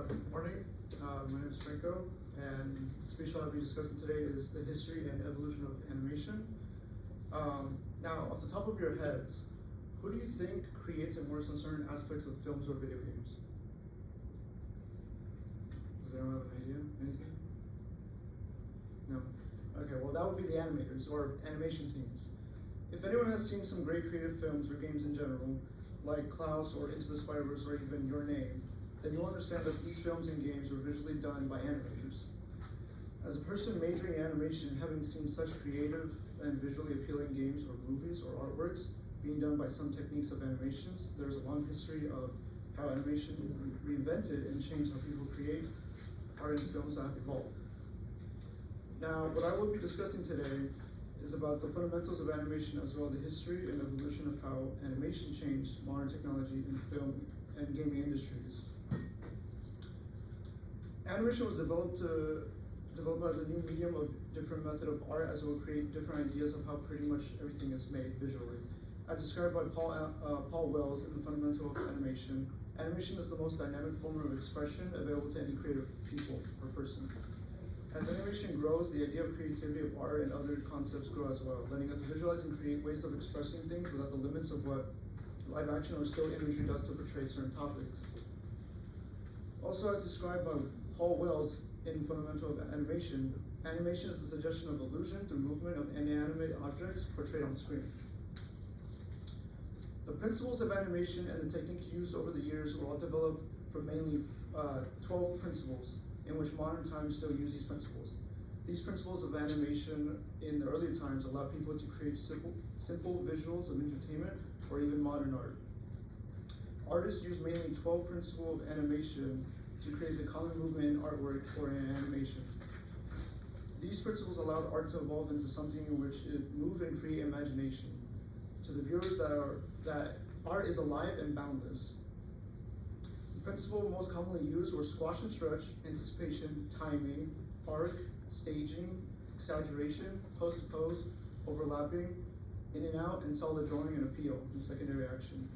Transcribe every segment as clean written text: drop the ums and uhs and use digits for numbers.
Good morning. My name is Franco, and the speech I'll be discussing today is the history and evolution of animation. Now, off the top of your heads, who do you think creates and works on certain aspects of films or video games? Does anyone have an idea? Anything? No? Okay, well that would be the animators or animation teams. If anyone has seen some great creative films or games in general, like Klaus or Into the Spider-Verse or even Your Name, then you'll understand that these films and games were visually done by animators. As a person majoring in animation, having seen such creative and visually appealing games or movies or artworks being done by some techniques of animations, there's a long history of how animation reinvented and changed how people create art and films that have evolved. Now, what I will be discussing today is about the fundamentals of animation as well as the history and evolution of how animation changed modern technology in the film and gaming industries. Animation was developed as a new medium of different method of art as it will create different ideas of how pretty much everything is made visually. As described by Paul Wells in The Fundamental of Animation, animation is the most dynamic form of expression available to any creative people or person. As animation grows, the idea of creativity of art and other concepts grow as well, letting us visualize and create ways of expressing things without the limits of what live action or still imagery does to portray certain topics. Also, as described by Paul Wells in Fundamental of Animation, animation is the suggestion of illusion through movement of inanimate objects portrayed on screen. The principles of animation and the technique used over the years were all developed from mainly 12 principles, in which modern times still use these principles. These principles of animation in the earlier times allow people to create simple visuals of entertainment or even modern art. Artists use mainly 12 principles of animation to create the common movement in artwork or in animation. These principles allowed art to evolve into something in which it moved and create imagination. To the viewers that art is alive and boundless. The principles most commonly used were squash and stretch, anticipation, timing, arc, staging, exaggeration, pose to pose, overlapping, in and out, and solid drawing and appeal in secondary action.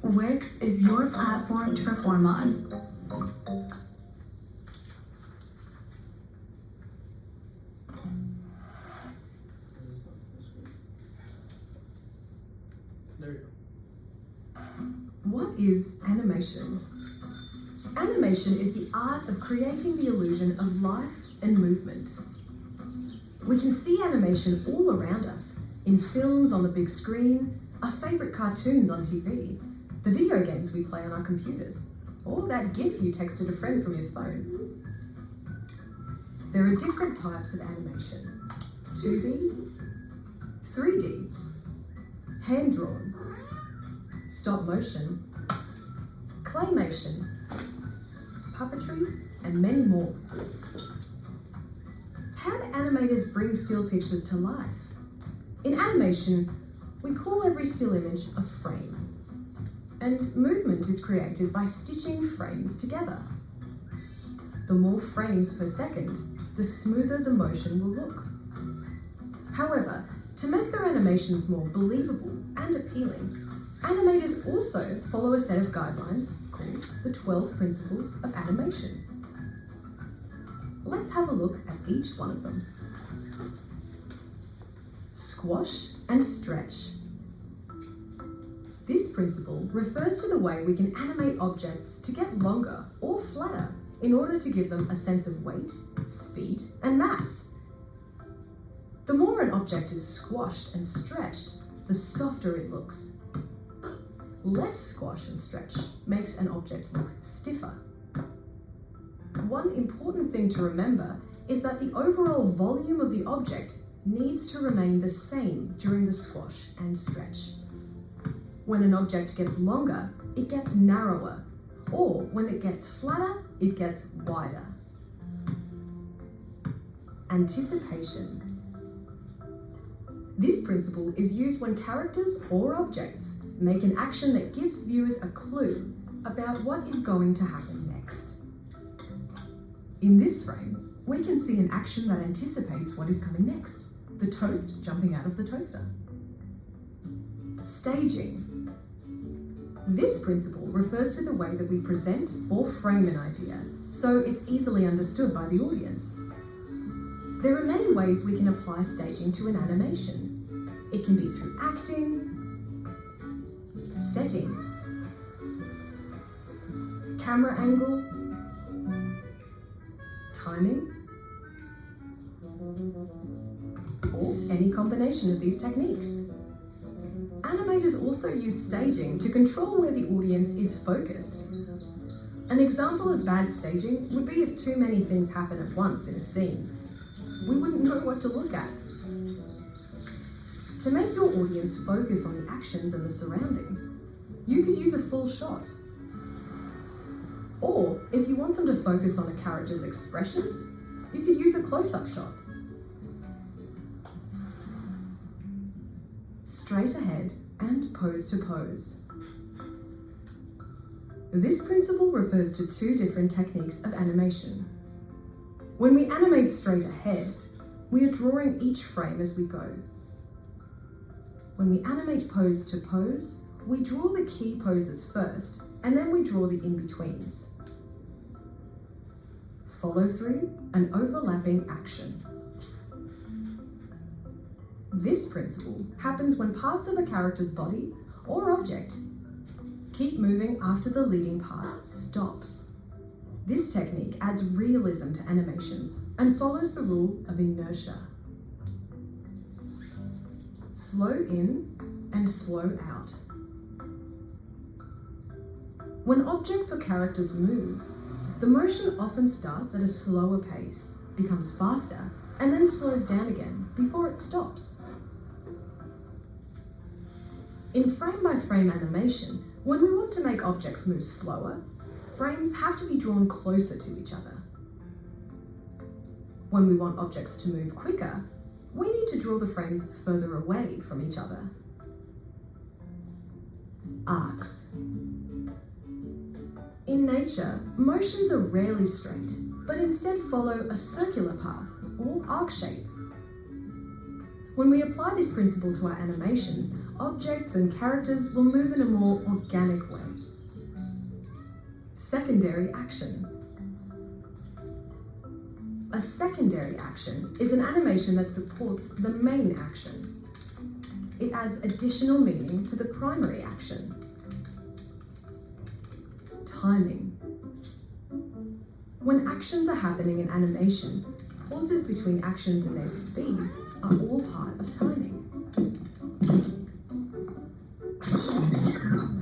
Wix is your platform to perform on. There you go. What is animation? Animation is the art of creating the illusion of life and movement. We can see animation all around us, in films on the big screen, our favourite cartoons on TV, the video games we play on our computers, or that GIF you texted a friend from your phone. There are different types of animation: 2D, 3D, hand-drawn, stop motion, claymation, puppetry, and many more. How do animators bring still pictures to life? In animation, we call every still image a frame, and movement is created by stitching frames together. The more frames per second, the smoother the motion will look. However, to make their animations more believable and appealing, animators also follow a set of guidelines called the 12 Principles of Animation. Let's have a look at each one of them. Squash and stretch. This principle refers to the way we can animate objects to get longer or flatter in order to give them a sense of weight, speed, and mass. The more an object is squashed and stretched, the softer it looks. Less squash and stretch makes an object look stiffer. One important thing to remember is that the overall volume of the object needs to remain the same during the squash and stretch. When an object gets longer, it gets narrower, or when it gets flatter, it gets wider. Anticipation. This principle is used when characters or objects make an action that gives viewers a clue about what is going to happen next. In this frame, we can see an action that anticipates what is coming next. The toast jumping out of the toaster. Staging. This principle refers to the way that we present or frame an idea, so it's easily understood by the audience. There are many ways we can apply staging to an animation. It can be through acting, setting, camera angle, timing, or any combination of these techniques. Animators also use staging to control where the audience is focused. An example of bad staging would be if too many things happen at once in a scene. We wouldn't know what to look at. To make your audience focus on the actions and the surroundings, you could use a full shot. Or, if you want them to focus on a character's expressions, you could use a close-up shot. Straight ahead and pose to pose. This principle refers to two different techniques of animation. When we animate straight ahead, we are drawing each frame as we go. When we animate pose to pose, we draw the key poses first, and then we draw the in-betweens. Follow through and overlapping action. This principle happens when parts of a character's body or object keep moving after the leading part stops. This technique adds realism to animations and follows the rule of inertia. Slow in and slow out. When objects or characters move, the motion often starts at a slower pace, becomes faster, and then slows down again before it stops. In frame-by-frame animation, when we want to make objects move slower, frames have to be drawn closer to each other. When we want objects to move quicker, we need to draw the frames further away from each other. Arcs. In nature, motions are rarely straight, but instead follow a circular path or arc shape. When we apply this principle to our animations, objects and characters will move in a more organic way. Secondary action. A secondary action is an animation that supports the main action. It adds additional meaning to the primary action. Timing. When actions are happening in animation, pauses between actions and their speed are all part of timing.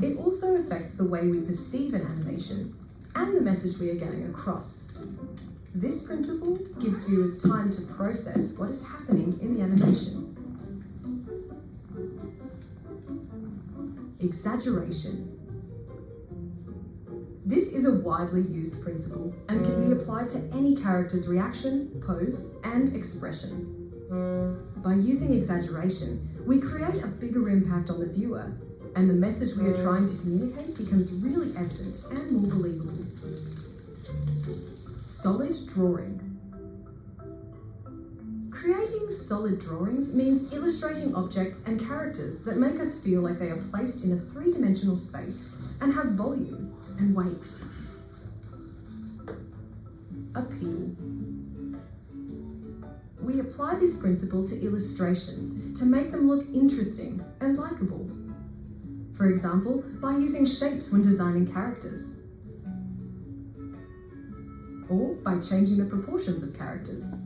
It also affects the way we perceive an animation and the message we are getting across. This principle gives viewers time to process what is happening in the animation. Exaggeration. This is a widely used principle and can be applied to any character's reaction, pose, and expression. By using exaggeration, we create a bigger impact on the viewer, and the message we are trying to communicate becomes really evident and more believable. Solid drawing. Creating solid drawings means illustrating objects and characters that make us feel like they are placed in a three-dimensional space and have volume and weight. Appeal. We apply this principle to illustrations to make them look interesting and likable. For example, by using shapes when designing characters, or by changing the proportions of characters.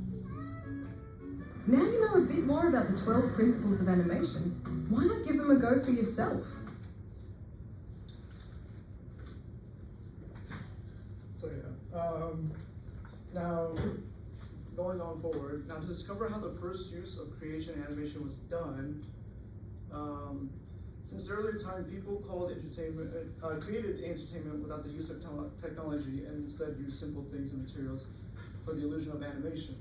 Now you know a bit more about the 12 principles of animation. Why not give them a go for yourself? So now going on forward, now to discover how the first use of creation and animation was done, since the earlier time, people created entertainment without the use of technology and instead used simple things and materials for the illusion of animation.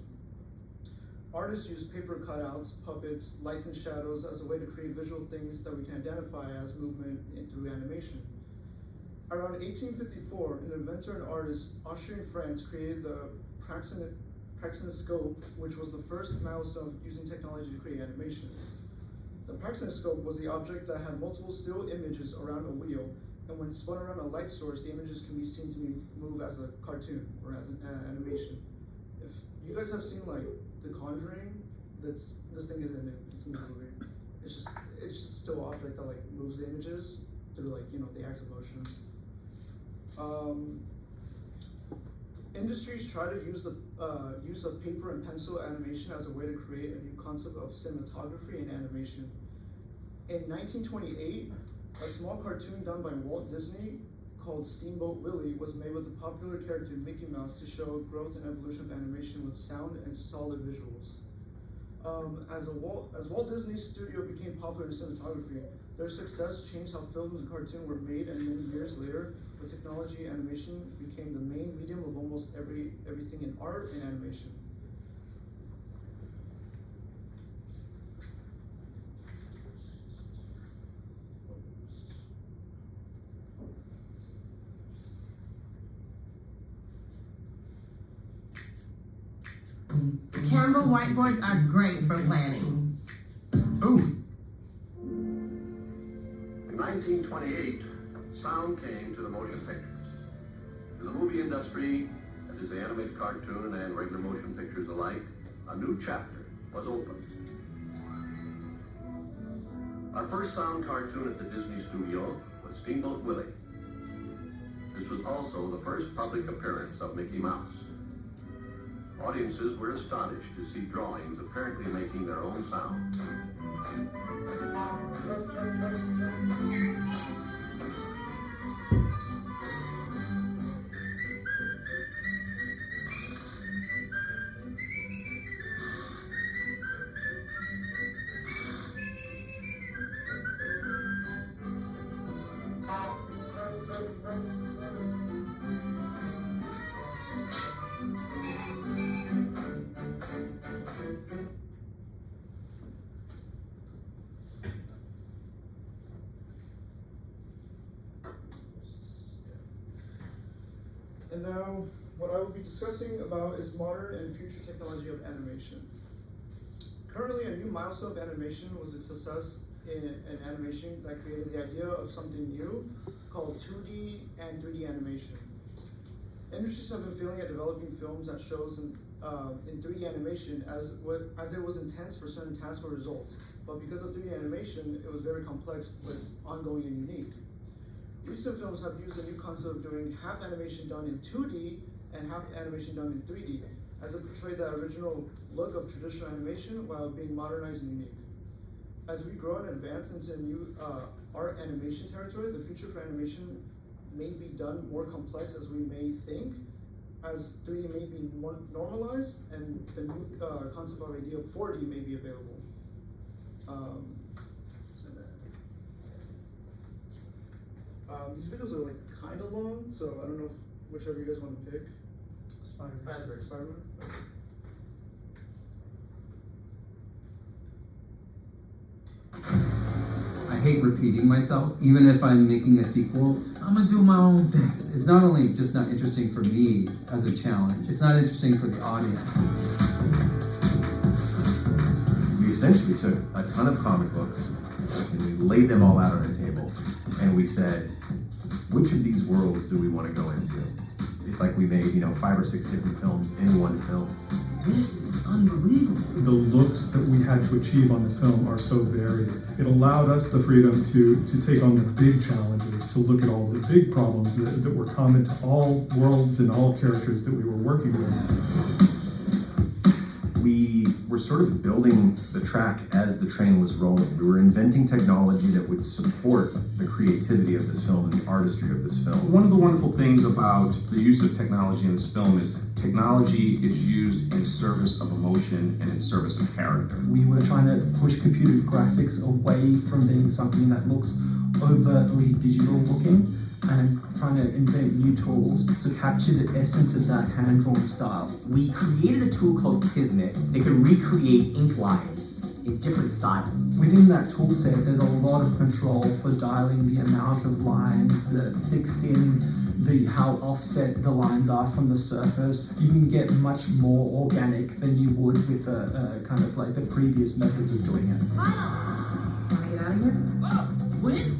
Artists used paper cutouts, puppets, lights and shadows as a way to create visual things that we can identify as movement through animation. Around 1854, an inventor and artist, Austrian France, created the praxinoscope, which was the first milestone using technology to create animation. The praxinoscope was the object that had multiple still images around a wheel, and when spun around a light source, the images can be seen to move as a cartoon or as an animation. If you guys have seen like The Conjuring, this thing is in it. It's in the movie. It's just still an object that like moves the images through like the acts of motion. Industries try to use the use of paper and pencil animation as a way to create a new concept of cinematography and animation. In 1928, a small cartoon done by Walt Disney called Steamboat Willie was made with the popular character Mickey Mouse to show growth and evolution of animation with sound and solid visuals. As Walt Disney's studio became popular in cinematography, their success changed how films and cartoons were made, and many years later, with technology, animation became the main medium of almost everything in art and animation. Canva whiteboards are great for planning. Ooh. In 1928, sound came to the motion pictures. In the movie industry, that is the animated cartoon and regular motion pictures alike, a new chapter was opened. Our first sound cartoon at the Disney studio was Steamboat Willie. This was also the first public appearance of Mickey Mouse. Audiences were astonished to see drawings apparently making their own sound. And now, what I will be discussing about is modern and future technology of animation. Currently, a new milestone of animation was a success in animation that created the idea of something new called 2D and 3D animation. Industries have been failing at developing films that shows in 3D animation as it was intense for certain tasks or results. But because of 3D animation, it was very complex but ongoing and unique. Recent films have used a new concept of doing half animation done in 2D and half animation done in 3D, as it portrayed that original look of traditional animation while being modernized and unique. As we grow and advance into new art animation territory, the future for animation may be done more complex as we may think, as 3D may be more normalized, and the new concept or idea of 4D may be available. These videos are like kind of long, so I don't know if whichever you guys want to pick. Spider-Man. I hate repeating myself, even if I'm making a sequel. I'm gonna do my own thing. It's not only just not interesting for me as a challenge, it's not interesting for the audience. We essentially took a ton of comic books and we laid them all out on a table and we said, which of these worlds do we want to go into? It's like we made, 5 or 6 different films in one film. This is unbelievable. The looks that we had to achieve on this film are so varied. It allowed us the freedom to take on the big challenges, to look at all the big problems that were common to all worlds and all characters that we were working with. We were sort of building the track as the train was rolling. We were inventing technology that would support the creativity of this film and the artistry of this film. One of the wonderful things about the use of technology in this film is technology is used in service of emotion and in service of character. We were trying to push computer graphics away from being something that looks overtly digital looking and trying to invent new tools to capture the essence of that hand-drawn style. We created a tool called Kismet that could recreate ink lines in different styles. Within that tool set, there's a lot of control for dialing the amount of lines, the thick, thin how offset the lines are from the surface, you can get much more organic than you would with a kind of like the previous methods of doing it. Wanna get out of here? Gwen?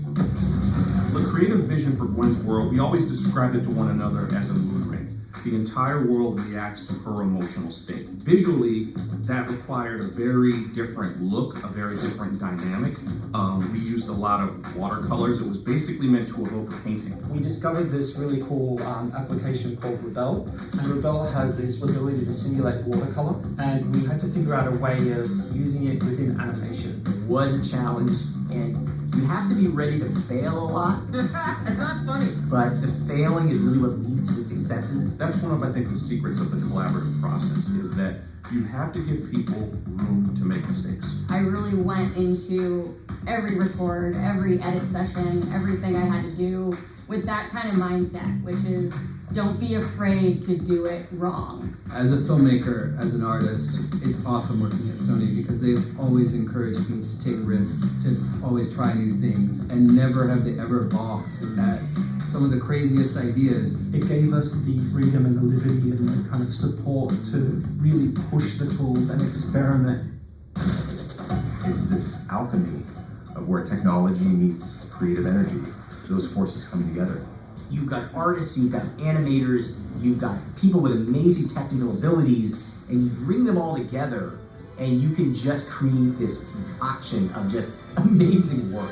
The creative vision for Gwen's world, we always described it to one another as a mood ring. The entire world reacts to her emotional state. Visually, that required a very different look, a very different dynamic. We used a lot of watercolors. It was basically meant to evoke a painting. We discovered this really cool application called Rebel, and Rebel has this ability to simulate watercolor, and we had to figure out a way of using it within animation. It was a challenge, and you have to be ready to fail a lot, It's not funny. but the failing is really what leads to the successes. That's one of, I think, the secrets of the collaborative process is that you have to give people room to make mistakes. I really went into every record, every edit session, everything I had to do with that kind of mindset, which is don't be afraid to do it wrong. As a filmmaker, as an artist, it's awesome working at Sony because they've always encouraged me to take risks, to always try new things, and never have they ever balked at some of the craziest ideas. It gave us the freedom and the liberty and the kind of support to really push the tools and experiment. It's this alchemy of where technology meets creative energy, those forces coming together. You've got artists, you've got animators, you've got people with amazing technical abilities, and you bring them all together, and you can just create this concoction of just amazing work.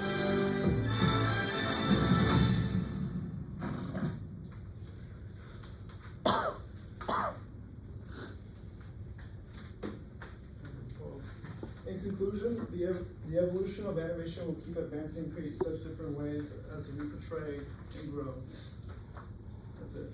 In conclusion, the evolution of animation will keep advancing and create such different ways as we portray and grow. That's it.